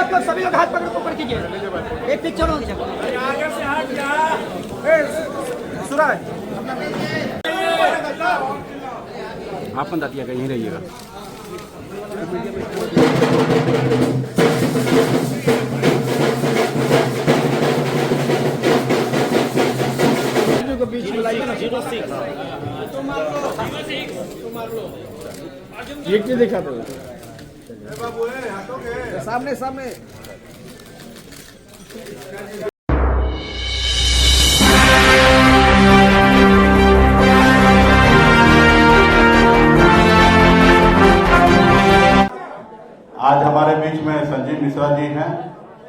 आप लोग सभी लोग हाथ पकड़ ऊपर कीजिए। एक पिक्चर आगे से हाथ सूरज आप बंद आती है यहीं रहिएगा। बीच में लाइए ना 06 एक नहीं देखा तो सामने सामने। आज हमारे बीच में संजीव मिश्रा जी हैं,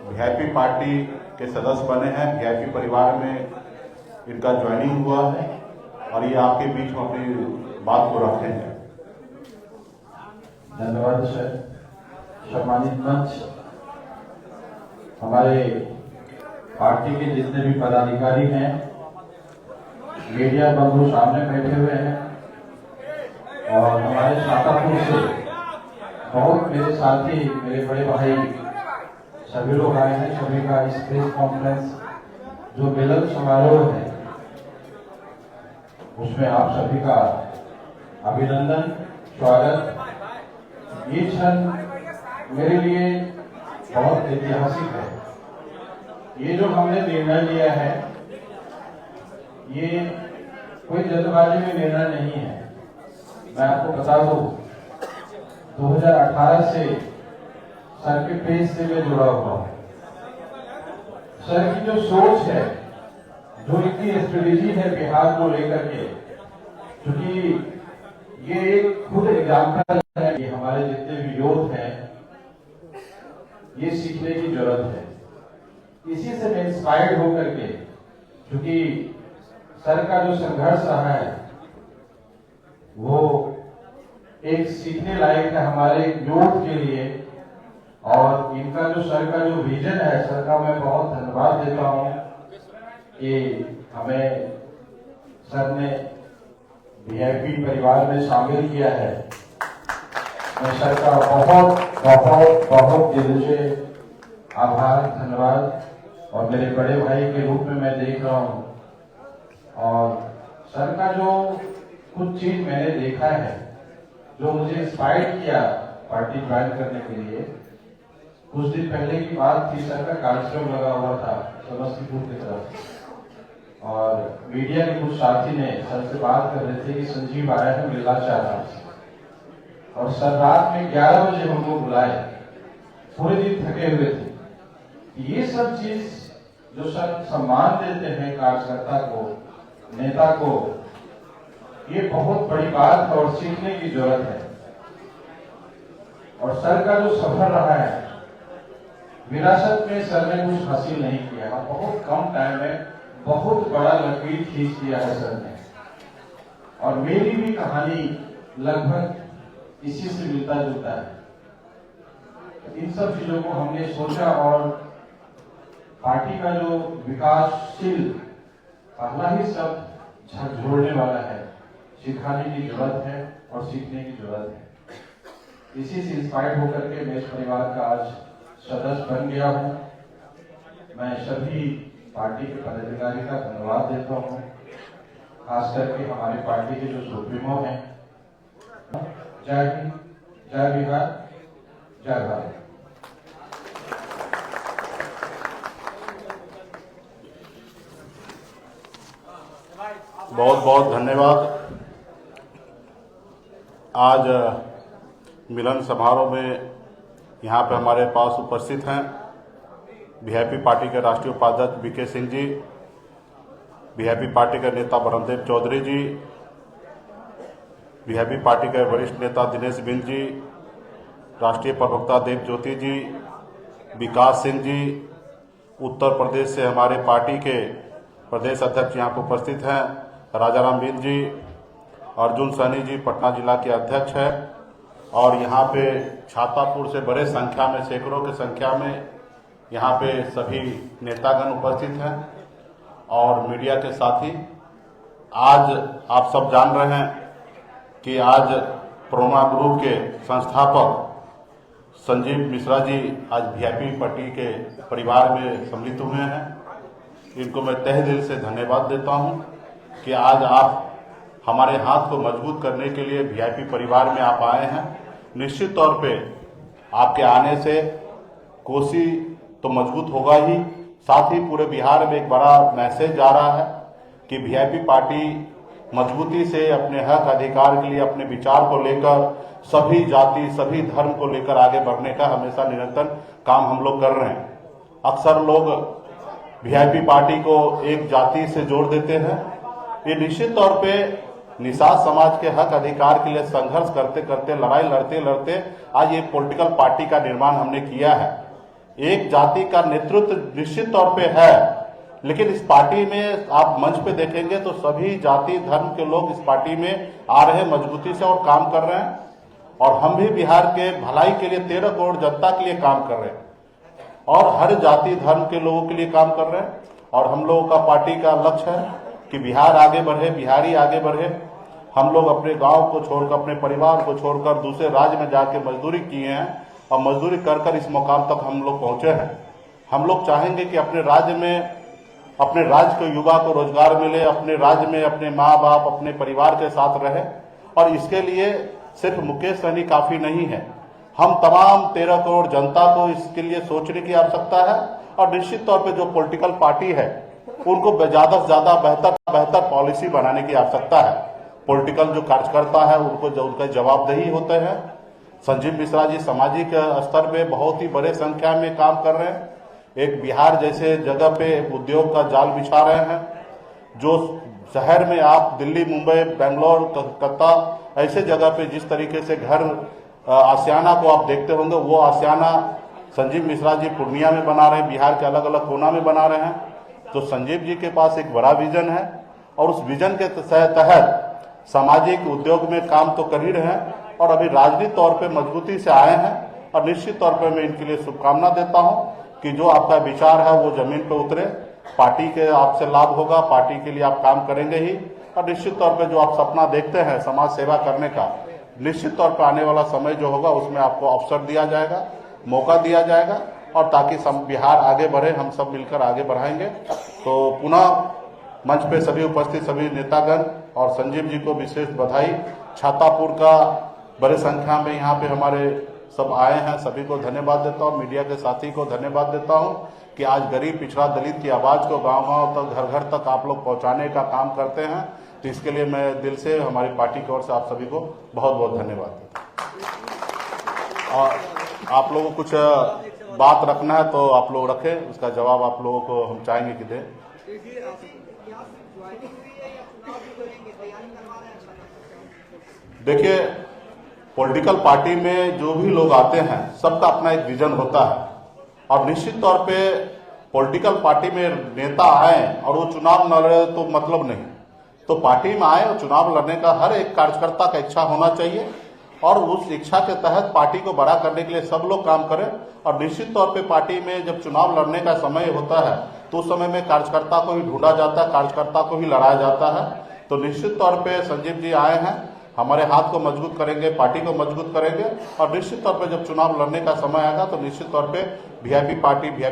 वीआईपी पार्टी के सदस्य बने हैं। वीआईपी परिवार में इनका ज्वाइनिंग हुआ है और ये आपके बीच में अपनी बात को रखे हैं। धन्यवाद सर। सम्मानित मंच, हमारे पार्टी के जितने भी पदाधिकारी हैं, मीडिया बंधु सामने बैठे हुए हैं और हमारे शातापुर से बहुत मेरे साथी, मेरे बड़े भाई सभी लोग आए हैं। सभी का इस प्रेस कॉन्फ्रेंस जो मिलन समारोह है उसमें आप सभी का अभिनंदन, स्वागत। ये क्षण मेरे लिए बहुत ऐतिहासिक है। ये जो हमने निर्णय लिया है ये कोई जल्दबाजी में निर्णय नहीं है। मैं आपको बता दूं, 2018 से सर के पेज से मैं जुड़ा हुआ हूं। सर की जो सोच है, जो इतनी स्ट्रेटेजी है बिहार को लेकर के, क्योंकि ये एक खुद एग्जाम्पल है कि हमारे जितने भी यूथ हैं ये सीखने की जरूरत है। इसी से मैं इंस्पायर्ड होकर के, क्योंकि सर का जो संघर्ष रहा है वो एक सीखने लायक है हमारे यूथ के लिए। और इनका जो सर का जो विजन है, सर का मैं बहुत धन्यवाद देता हूं कि हमें सर ने वीआईपी परिवार में शामिल किया है। मैं सर का बहुत बहुत बहुत दिल से आभार, धन्यवाद। और मेरे बड़े भाई के रूप में मैं देख रहा हूं और सर का जो कुछ चीज मैंने देखा है जो मुझे इंस्पायर किया पार्टी ज्वाइन करने के लिए। कुछ दिन पहले की बात थी, सर का कार्यक्रम लगा हुआ था समस्तीपुर की तरफ और मीडिया के कुछ साथी ने सर से बात कर रहे थे कि संजीव आया है, मिलना चाह रहा है। और सर रात में 11 बजे हमको बुलाए, पूरे दिन थके हुए थे। ये सब चीज जो सर सम्मान देते हैं कार्यकर्ता को, नेता को, ये बहुत बड़ी बात है और सीखने की जरूरत है। और सर का जो सफर रहा है, विरासत में सर ने कुछ हासिल नहीं किया, बहुत कम टाइम में बहुत बड़ा लकीर खींच दिया है सर ने। और मेरी भी कहानी लगभग इसी से मिलता जुलता है। इन सब चीजों को हमने सोचा और पार्टी का जो विकासशील पहला ही सब झकझोरने वाला है, सिखाने की जरूरत है और सीखने की जरूरत है। इसी से इंस्पायर्ड होकर के मैं इस परिवार का आज सदस्य बन गया हूं। मैं सभी पार्टी के पदाधिकारी का धन्यवाद देता हूं, खास करके हमारे पार्टी के जो सुप्रीमो हैं। जय हिंद, जय बिहार, जय भारत। बहुत बहुत धन्यवाद। आज मिलन समारोह में यहाँ पे हमारे पास उपस्थित हैं वीआईपी पार्टी के राष्ट्रीय उपाध्यक्ष BK Singh ji, VIP party के नेता बरमदेव चौधरी जी, वीआईपी पार्टी के वरिष्ठ नेता दिनेश बिंद जी, राष्ट्रीय प्रवक्ता देव ज्योति जी, विकास सिंह जी, उत्तर प्रदेश से हमारे पार्टी के प्रदेश अध्यक्ष यहाँ पर उपस्थित हैं राजाराम बिंद जी, अर्जुन सैनी जी पटना जिला के अध्यक्ष हैं। और यहाँ पे छातापुर से बड़े संख्या में, सैकड़ों की संख्या में यहाँ पे सभी नेतागण उपस्थित हैं और मीडिया के साथी। आज आप सब जान रहे हैं कि आज प्रोमा ग्रुप के संस्थापक संजीव मिश्रा जी आज वीआईपी पार्टी के परिवार में सम्मिलित हुए हैं। इनको मैं तहे दिल से धन्यवाद देता हूं कि आज आप हमारे हाथ को मजबूत करने के लिए वीआईपी परिवार में आप आए हैं। निश्चित तौर पे आपके आने से कोसी तो मजबूत होगा ही, साथ ही पूरे बिहार में एक बड़ा मैसेज जा रहा है कि वीआईपी पार्टी मजबूती से अपने हक अधिकार के लिए, अपने विचार को लेकर, सभी जाति सभी धर्म को लेकर आगे बढ़ने का हमेशा निरंतर काम हम लोग कर रहे हैं। अक्सर लोग वीआईपी पार्टी को एक जाति से जोड़ देते हैं। ये निश्चित तौर पे निषाद समाज के हक अधिकार के लिए संघर्ष करते करते, लड़ाई लड़ते लड़ते आज एक पॉलिटिकल पार्टी का निर्माण हमने किया है। एक जाति का नेतृत्व निश्चित तौर पे है, लेकिन इस पार्टी में आप मंच पे देखेंगे तो सभी जाति धर्म के लोग इस पार्टी में आ रहे हैं मजबूती से और काम कर रहे हैं। और हम भी बिहार के भलाई के लिए 13 करोड़ जनता के लिए काम कर रहे हैं और हर जाति धर्म के लोगों के लिए काम कर रहे हैं। और हम लोगों का पार्टी का लक्ष्य है कि बिहार आगे बढ़े, बिहारी आगे बढ़े। हम लोग अपने गांव को छोड़कर, अपने परिवार को छोड़कर दूसरे राज्य में जाके मजदूरी किए हैं और मजदूरी कर इस मुकाम तक हम लोग पहुंचे हैं। हम लोग चाहेंगे कि अपने राज्य में, अपने राज्य के युवा को रोजगार मिले, अपने राज्य में अपने माँ बाप, अपने परिवार के साथ रहे। और इसके लिए सिर्फ मुकेश सहनी काफी नहीं है, हम तमाम 13 करोड़ जनता को इसके लिए सोचने की आवश्यकता है। और निश्चित तौर पे जो पॉलिटिकल पार्टी है उनको ज्यादा से ज्यादा बेहतर पॉलिसी बनाने की आवश्यकता है। पॉलिटिकल जो कार्यकर्ता है उनको उनका जवाबदेही होते हैं। संजीव मिश्रा जी सामाजिक स्तर पे बहुत ही बड़े संख्या में काम कर रहे हैं। एक बिहार जैसे जगह पे उद्योग का जाल बिछा रहे हैं। जो शहर में आप दिल्ली, मुंबई, बेंगलोर, कलकत्ता ऐसे जगह पे जिस तरीके से घर आशियाना को आप देखते होंगे, वो आशियाना संजीव मिश्रा जी पूर्णिया में बना रहे हैं, बिहार के अलग अलग कोना में बना रहे हैं। तो संजीव जी के पास एक बड़ा विजन है और उस विजन के तहत सामाजिक उद्योग में काम तो कर ही रहे हैं और अभी राजनीतिक तौर पे मजबूती से आए हैं। और निश्चित तौर पे मैं इनके लिए शुभकामना देता हूं कि जो आपका विचार है वो जमीन पे उतरे, पार्टी के आपसे लाभ होगा, पार्टी के लिए आप काम करेंगे ही। और निश्चित तौर पे जो आप सपना देखते हैं समाज सेवा करने का, निश्चित तौर पे आने वाला समय जो होगा उसमें आपको अवसर दिया जाएगा, मौका दिया जाएगा और ताकि बिहार आगे बढ़े, हम सब मिलकर आगे बढ़ाएंगे। तो पुनः मंच पे सभी उपस्थित सभी नेतागण और संजीव जी को विशेष बधाई। छातापुर का बड़े संख्या में यहाँ पे हमारे सब आए हैं, सभी को धन्यवाद देता हूँ। मीडिया के साथी को धन्यवाद देता हूँ कि आज गरीब पिछड़ा दलित की आवाज को गांव-गांव तक, घर घर तक आप लोग पहुंचाने का काम करते हैं। तो इसके लिए मैं दिल से हमारी पार्टी की ओर से आप सभी को बहुत बहुत धन्यवाद देता हूं। और आप लोगों को कुछ बात रखना है तो आप लोग रखें, उसका जवाब आप लोगों को हम चाहेंगे कि दें। देखिए, पॉलिटिकल पार्टी में जो भी लोग आते हैं सबका अपना एक विजन होता है और निश्चित तौर पे पॉलिटिकल पार्टी में नेता आए और वो चुनाव न लड़े तो मतलब नहीं। तो पार्टी में आए और चुनाव लड़ने का हर एक कार्यकर्ता का इच्छा होना चाहिए और उस इच्छा के तहत पार्टी को बड़ा करने के लिए सब लोग काम करें। और निश्चित तौर पे पार्टी में जब चुनाव लड़ने का समय होता है तो उस समय में कार्यकर्ता को ही ढूंढा जाता है, कार्यकर्ता को ही लड़ाया जाता है। तो निश्चित तौर पे संजीव जी आए हैं, हमारे हाथ को मजबूत करेंगे, पार्टी को मजबूत करेंगे और निश्चित तौर पे जब चुनाव लड़ने का समय आएगा तो निश्चित तौर पे वीआईपी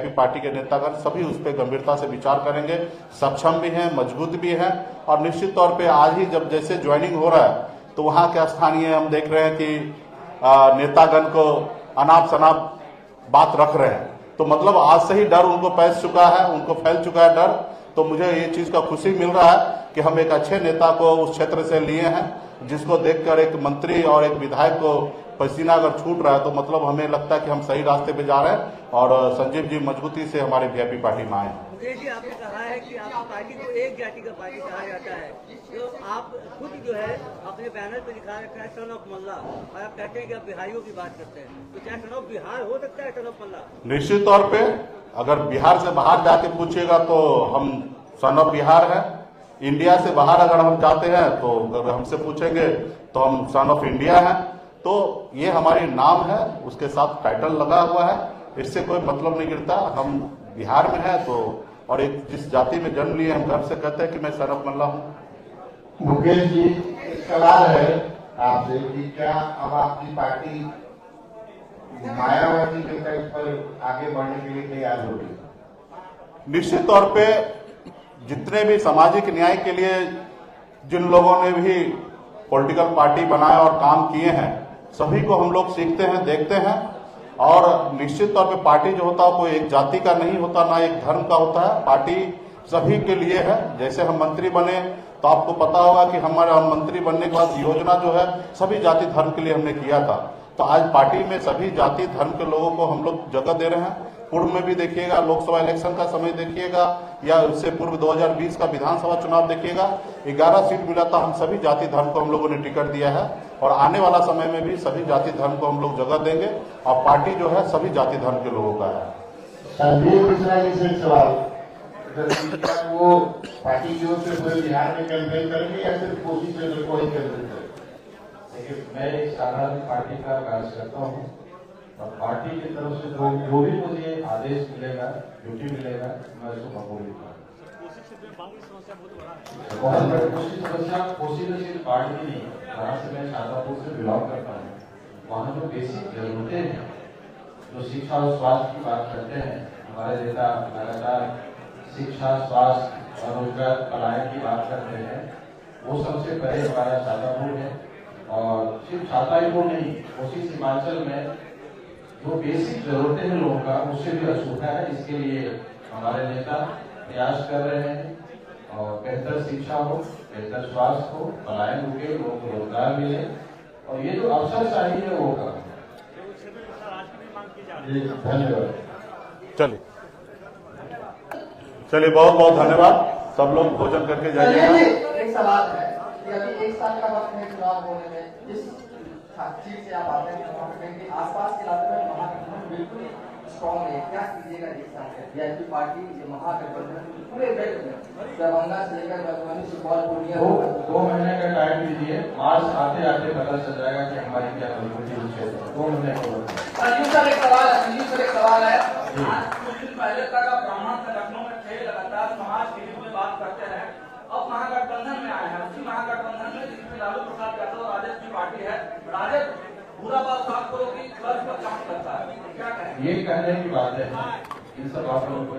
पार्टी के नेतागण सभी उस पर गंभीरता से विचार करेंगे। सक्षम भी हैं, मजबूत भी हैं और निश्चित तौर पे आज ही जब जैसे ज्वाइनिंग हो रहा है तो वहां के स्थानीय हम देख रहे हैं कि नेतागण को अनाप शनाप बात रख रहे हैं। तो मतलब आज से ही डर उनको पैस चुका है, उनको फैल चुका है डर। तो मुझे ये चीज का खुशी मिल रहा है कि हम एक अच्छे नेता को उस क्षेत्र से लिए हैं, जिसको देखकर एक मंत्री और एक विधायक को पसीना अगर छूट रहा है तो मतलब हमें लगता है कि हम सही रास्ते पे जा रहे हैं और संजीव जी मजबूती से हमारे वीआईपी पार्टी में आए। मुकेश जी, आपने कहा है कि आपकी पार्टी को एक जाति का पार्टी कहा जाता है, तो आप खुद जो है अपने बैनर पे लिखा रखा है सन ऑफ मल्ला और आप कहते हैं कि आप बिहारियों की बात करते हैं, तो क्या सन ऑफ बिहार हो सकता है सन ऑफ मल्ला? निश्चित तौर पे अगर बिहार से बाहर जाके पूछिएगा तो हम सन ऑफ बिहार है। इंडिया से बाहर अगर हम जाते हैं तो अगर हमसे पूछेंगे तो हम सन ऑफ इंडिया हैं। तो ये हमारी नाम है, उसके साथ टाइटल लगा हुआ है, इससे कोई मतलब नहीं गिरता। हम बिहार में हैं तो और एक जिस जाति में जन्म लिए हम घर से कहते हैं कि मैं सन ऑफ मल्ला हूँ। मुकेश जी, एक सवाल है आपसे कि क्या अब आपकी पार्टी मायावती के तर्ज पर आगे बढ़ने के लिए तैयार होगी। निश्चित तौर पे जितने भी सामाजिक न्याय के लिए जिन लोगों ने भी पॉलिटिकल पार्टी बनाया और काम किए हैं, सभी को हम लोग सीखते हैं, देखते हैं। और निश्चित तौर पे पार्टी जो होता है कोई एक जाति का नहीं होता, ना एक धर्म का होता है। पार्टी सभी के लिए है। जैसे हम मंत्री बने तो आपको पता होगा कि हमारा मंत्री बनने के बाद योजना जो है सभी जाति धर्म के लिए हमने किया था। तो आज पार्टी में सभी जाति धर्म के लोगों को हम लोग जगह दे रहे हैं। पूर्व में भी देखिएगा, लोकसभा इलेक्शन का समय देखिएगा, या उससे पूर्व 2020 का विधानसभा चुनाव देखिएगा, 11 सीट मिला था। हम सभी जाति धर्म को हम लोगों ने टिकट दिया है और आने वाला समय में भी सभी जाति धर्म को हम लोग जगह देंगे। और पार्टी जो है सभी जाति धर्म के लोगों का है। संजीव मिश्रा जी से सवाल, वो पार्टी की ओर से पूरे बिहार में कैंपेन करेंगे या सिर्फ कोशिश में को ही कैंपेन करेंगे? देखिए, मैं एक साधारण पार्टी का कार्यकर्ता हूँ और पार्टी की तरफ से जो भी मुझे आदेश मिलेगा, ड्यूटी मिलेगा, मैं उसको कबूल करूँगा। कोसी में सिर्फ बाढ़ ही नहीं, जहाँ से मैं शाजापुर से बिलोंग करता हूँ, वहाँ जो बेसिक जरूरतें हैं, जो शिक्षा और स्वास्थ्य की बात करते हैं, हमारे नेता लगातार शिक्षा, स्वास्थ्य और रोजगार पलायन की बात करते हैं, वो सबसे पहले हमारा शाजापुर है। और सिर्फ छात्रापुर नहीं, कोसी सीमांचल में जो बेसिक जरूरतें हैं लोगों का, उससे भी अछूता है। इसके लिए हमारे नेता प्रयास कर रहे हैं और बेहतर शिक्षा हो, बेहतर स्वास्थ्य हो, पलायन रुके, लोगों को रोजगार मिले और ये जो अवसर चाहिए वो का। धन्यवाद। चलिए बहुत बहुत धन्यवाद। सब लोग भोजन करके जाइएगा। एक सवाल है कि अभी 1 साल का वक्त है चुनाव होने में, जिस सीट से आप आते हैं कि आसपास के इलाके में महागठबंधन बिल्कुल स्ट्रॉन्ग है, क्या कीजिएगा? एक साल बीजेपी पार्टी महागठबंधन पूरे बेल्ट में दरभंगा से लेकर मधुबनी, सुपौल, पूर्णिया 2 महीने का टाइम दीजिए। मार्च आते आते पता चल जाएगा कि हमारी क्या परिस्थिति है। 2 महीने को संजीव सर एक सवाल है। कुछ दिन पहले तक आप ब्राह्मण संगठनों में थे, लगातार समाज के हित में बात करते हैं, अब महागठबंधन में आए हैं। उसी महागठबंधन में जिसमें लालू प्रसाद यादव और राजद की पार्टी है, राजद पूरा बात साफ करो कि कर्ज पर काम करता है, क्या कहें? ये कहने की बात है, इन सब बातों को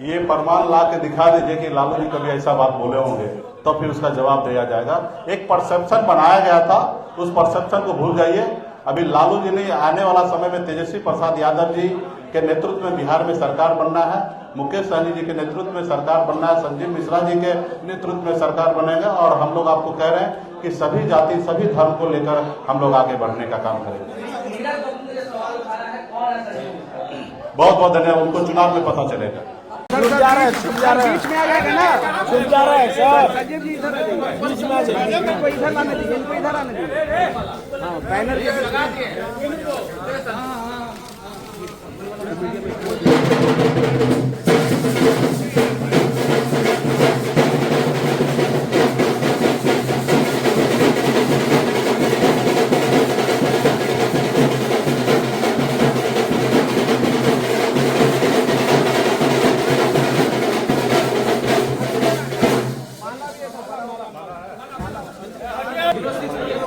ये प्रमाण ला के दिखा दीजिए कि लालू जी कभी ऐसा बात बोले होंगे, तो फिर उसका जवाब दिया जाएगा। एक परसेप्शन बनाया गया था, उस परसेप्शन को भूल जाइए। अभी लालू जी ने आने वाला समय में तेजस्वी प्रसाद यादव जी के नेतृत्व में बिहार में सरकार बनना है, मुकेश सहनी जी के नेतृत्व में सरकार बनना है, संजीव मिश्रा जी के नेतृत्व में सरकार बनेगा। और हम लोग आपको कह रहे हैं कि सभी जाति, सभी धर्म को लेकर हम लोग आगे बढ़ने का काम करेंगे। बहुत बहुत धन्यवाद। उनको चुनाव में पता चलेगा। बीच में आ जाएगा ना, छुप जा रहा है सर। संजीव जी इधर बीच में आ जाएगा, इनको इधर आने दीजिए, इनको इधर आने दीजिए। हाँ, बैनर लगा दिए।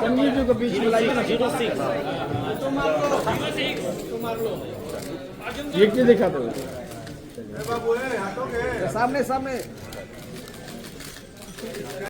संजीव जी को बीच में लाइए ना। 06 ये क्या दिखा दो सामने सामने।